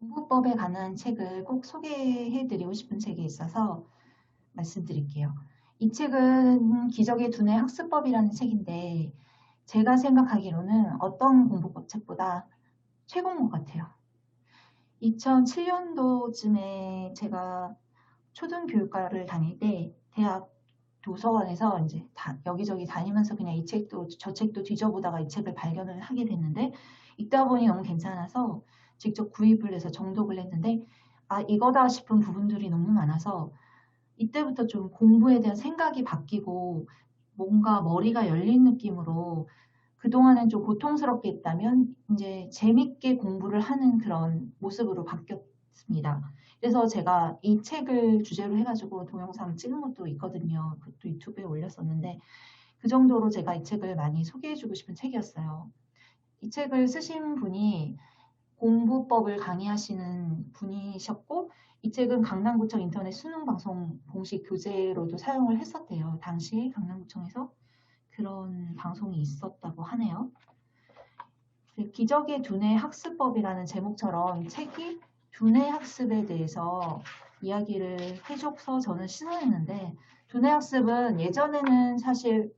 공부법에 관한 책을 꼭 소개해드리고 싶은 책이 있어서 말씀드릴게요. 이 책은 기적의 두뇌 학습법이라는 책인데 제가 생각하기로는 어떤 공부법 책보다 최고인 것 같아요. 2007년도쯤에 제가 초등교육과를 다닐 때 대학 도서관에서 이제 여기저기 다니면서 그냥 이 책도 저 책도 뒤져보다가 이 책을 발견을 하게 됐는데 읽다 보니 너무 괜찮아서 직접 구입을 해서 정독을 했는데 이거다 싶은 부분들이 너무 많아서 이때부터 좀 공부에 대한 생각이 바뀌고 뭔가 머리가 열린 느낌으로 그동안은 좀 고통스럽게 했다면 이제 재밌게 공부를 하는 그런 모습으로 바뀌었습니다. 그래서 제가 이 책을 주제로 해가지고 동영상 찍은 것도 있거든요. 그것도 유튜브에 올렸었는데 그 정도로 제가 이 책을 많이 소개해주고 싶은 책이었어요. 이 책을 쓰신 분이 공부법을 강의하시는 분이셨고 이 책은 강남구청 인터넷 수능 방송 공식 교재로도 사용을 했었대요. 당시에 강남구청에서 그런 방송이 있었다고 하네요. 기적의 두뇌 학습법이라는 제목처럼 책이 두뇌 학습에 대해서 이야기를 해줘서 저는 신선했는데 두뇌 학습은 예전에는 사실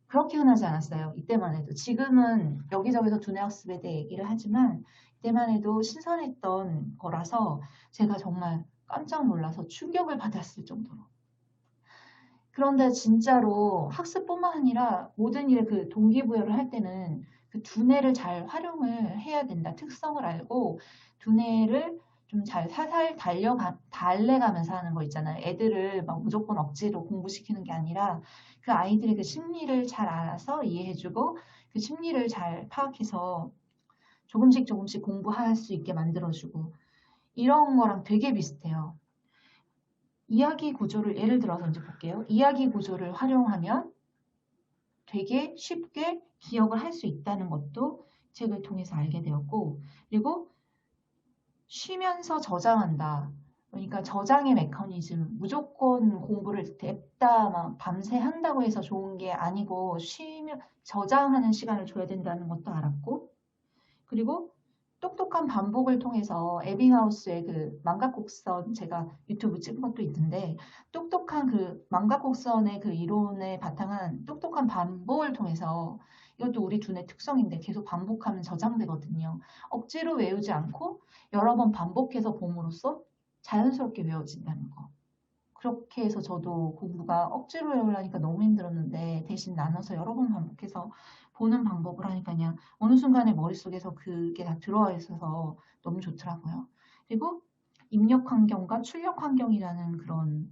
그렇게 흔하지 않았어요. 이때만 해도. 지금은 여기저기서 두뇌 학습에 대해 얘기를 하지만 이때만 해도 신선했던 거라서 제가 정말 깜짝 놀라서 충격을 받았을 정도로. 그런데 진짜로 학습뿐만 아니라 모든 일에 그 동기부여를 할 때는 그 두뇌를 잘 활용을 해야 된다. 특성을 알고 두뇌를 좀 잘 살살 달래가면서 하는 거 있잖아요. 애들을 막 무조건 억지로 공부시키는 게 아니라 그 아이들의 그 심리를 잘 알아서 이해해주고 그 심리를 잘 파악해서 조금씩 조금씩 공부할 수 있게 만들어주고 이런 거랑 되게 비슷해요. 이야기 구조를 예를 들어서 이제 볼게요. 이야기 구조를 활용하면 되게 쉽게 기억을 할 수 있다는 것도 책을 통해서 알게 되었고, 그리고 쉬면서 저장한다. 그러니까 저장의 메커니즘, 무조건 공부를 냅다 막 밤새 한다고 해서 좋은 게 아니고 쉬면 저장하는 시간을 줘야 된다는 것도 알았고, 그리고 똑똑한 반복을 통해서 에빙하우스의 그 망각곡선 제가 유튜브 찍은 것도 있는데 똑똑한 그 망각곡선의 그 이론에 바탕한 똑똑한 반복을 통해서 이것도 우리 두뇌 특성인데 계속 반복하면 저장되거든요. 억지로 외우지 않고 여러 번 반복해서 봄으로써 자연스럽게 외워진다는 거. 그렇게 해서 저도 공부가 억지로 외우려니까 너무 힘들었는데 대신 나눠서 여러 번 반복해서 보는 방법을 하니까 그냥 어느 순간에 머릿속에서 그게 다 들어와 있어서 너무 좋더라고요. 그리고 입력 환경과 출력 환경이라는 그런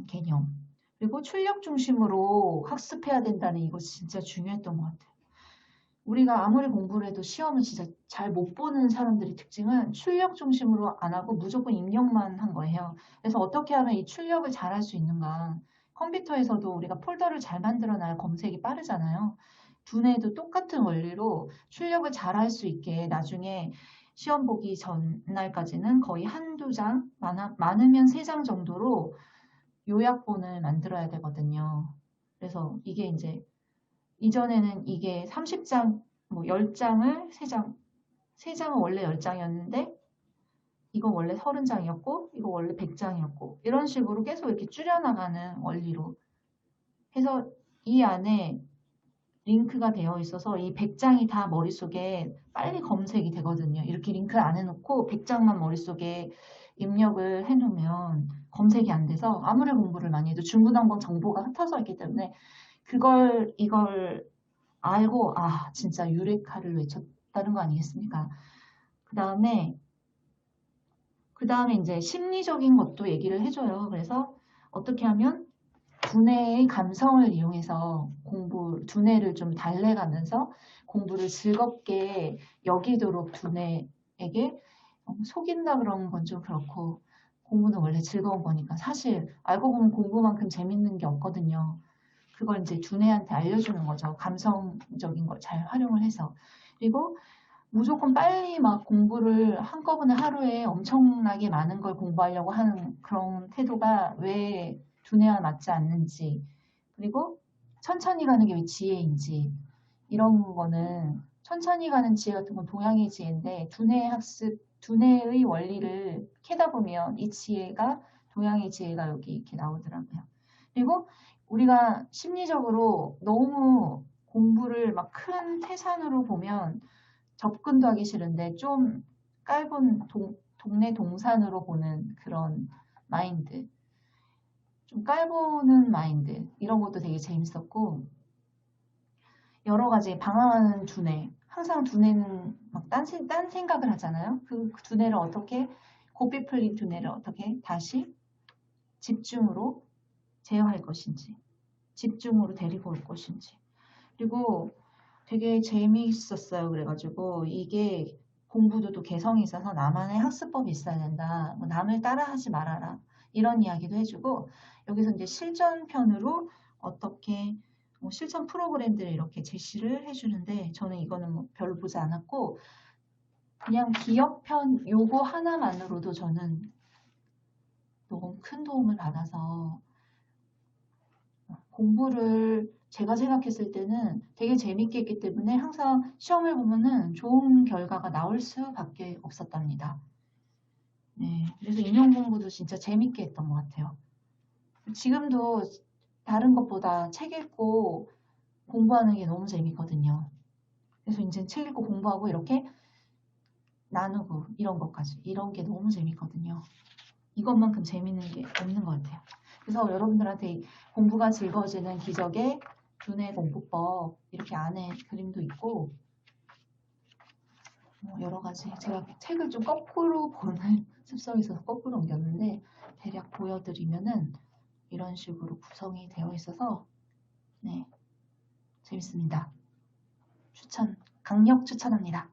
개념. 그리고 출력 중심으로 학습해야 된다는 이거 진짜 중요했던 것 같아요. 우리가 아무리 공부를 해도 시험은 진짜 잘 못 보는 사람들의 특징은 출력 중심으로 안 하고 무조건 입력만 한 거예요. 그래서 어떻게 하면 이 출력을 잘 할 수 있는가. 컴퓨터에서도 우리가 폴더를 잘 만들어놔야 검색이 빠르잖아요. 두뇌도 똑같은 원리로 출력을 잘 할 수 있게 나중에 시험 보기 전날까지는 거의 한두 장, 많으면 세 장 정도로 요약본을 만들어야 되거든요. 그래서 이게 이제 이전에는 이게 30장, 뭐 10장을 3장, 3장은 원래 10장이었는데 이건 원래 30장이었고 이거 원래 100장이었고 이런 식으로 계속 이렇게 줄여나가는 원리로 해서 이 안에 링크가 되어 있어서 이 100장이 다 머릿속에 빨리 검색이 되거든요. 이렇게 링크를 안 해놓고 100장만 머릿속에 입력을 해놓으면 검색이 안 돼서 아무리 공부를 많이 해도 중구난방 정보가 흩어져 있기 때문에 이걸 알고 진짜 유레카를 외쳤다는 거 아니겠습니까? 그 다음에 이제 심리적인 것도 얘기를 해줘요. 그래서 어떻게 하면 두뇌의 감성을 이용해서 두뇌를 좀 달래가면서 공부를 즐겁게 여기도록 두뇌에게 속인다 그런 건 좀 그렇고 공부는 원래 즐거운 거니까 사실 알고 보면 공부만큼 재밌는 게 없거든요. 그걸 이제 두뇌한테 알려주는 거죠. 감성적인 걸 잘 활용을 해서. 그리고 무조건 빨리 막 공부를 한꺼번에 하루에 엄청나게 많은 걸 공부하려고 하는 그런 태도가 왜 두뇌와 맞지 않는지, 그리고 천천히 가는 게 왜 지혜인지, 이런 거는 천천히 가는 지혜 같은 건 동양의 지혜인데 두뇌 학습, 두뇌의 원리를 캐다 보면 이 지혜가 동양의 지혜가 여기 이렇게 나오더라고요. 그리고 우리가 심리적으로 너무 공부를 막 큰 태산으로 보면 접근도 하기 싫은데 좀 짧은 동네 동산으로 보는 그런 마인드, 좀 깔보는 마인드 이런 것도 되게 재밌었고 여러 가지 방황하는 두뇌, 항상 두뇌는 막 딴 생각을 하잖아요. 그 두뇌를 어떻게 고삐 풀린 두뇌를 어떻게 다시 집중으로 제어할 것인지, 집중으로 데리고 올 것인지. 그리고 되게 재미있었어요. 그래가지고 이게 공부도 또 개성이 있어서 나만의 학습법이 있어야 된다. 뭐 남을 따라하지 말아라. 이런 이야기도 해주고 여기서 이제 실전편으로 어떻게 뭐 실전 프로그램들을 이렇게 제시를 해주는데 저는 이거는 뭐 별로 보지 않았고 그냥 기억편 요거 하나만으로도 저는 너무 큰 도움을 받아서 공부를 제가 생각했을 때는 되게 재밌게 했기 때문에 항상 시험을 보면은 좋은 결과가 나올 수밖에 없었답니다. 네, 그래서 인용 공부도 진짜 재밌게 했던 것 같아요. 지금도 다른 것보다 책 읽고 공부하는 게 너무 재밌거든요. 그래서 이제 책 읽고 공부하고 이렇게 나누고 이런 것까지 이런 게 너무 재밌거든요. 이것만큼 재밌는 게 없는 것 같아요. 그래서 여러분들한테 공부가 즐거워지는 기적의 두뇌 공부법 이렇게 안에 그림도 있고 여러 가지 제가 책을 좀 거꾸로 보는 습성이 있어서 거꾸로 옮겼는데 대략 보여드리면은 이런 식으로 구성이 되어 있어서 네 재밌습니다. 강력 추천합니다.